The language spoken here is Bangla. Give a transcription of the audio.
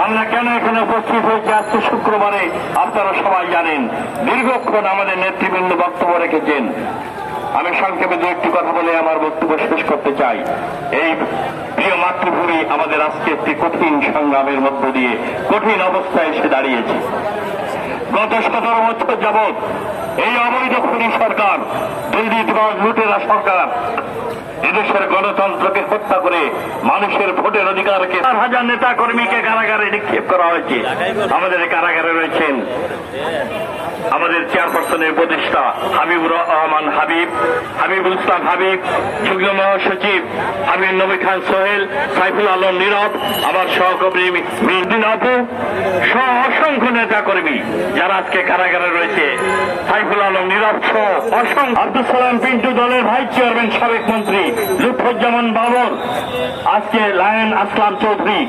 আমরা কেন এখানে উপস্থিত হয়েছি আজকে শুক্রবারে আপনারা সবাই জানেন। দীর্ঘক্ষণ আমাদের নেতৃবৃন্দ বক্তব্য রেখেছেন। আমি সংক্ষেপে দু একটি কথা বলে আমার বক্তব্য শেষ করতে চাই। এই প্রিয় মাতৃভূমি আমাদের আজকে একটি কঠিন সংগ্রামের মধ্য দিয়ে কঠিন অবস্থায় এসে দাঁড়িয়েছে। গত 17 বছর যাবৎ এই অবৈধ খুনি সরকার, দুর্নীতিবাজ লুটেরা সরকার এদেশের গণতন্ত্রকে হত্যা করে মানুষের ভোটের অধিকারকে 4,000 নেতা কর্মীকে কারাগারে নিক্ষেপ করা হয়েছে। আমাদের কারাগারে রয়েছেন আমাদের চেয়ারপারসনের উপদেষ্টা হাবিবুর রহমান হাবিবুল ইসলাম হাবিব, যুগ্ম মহাসচিব হাবিব নবী খান সোহেল, সাইফুল আলম নীরব, আমার সহকর্মী মির্দিন আপু সহ অসংখ্য নেতা কর্মী যারা আজকে কারাগারে রয়েছে। সাইফুল আলম নীরব সহ অসংখ্য, আব্দুল সালাম পিন্টু দলের ভাইস চেয়ারম্যান সাবেক মন্ত্রী লুৎফুজ্জামান বাবর, আজকে লায়ন আসলাম চৌধুরী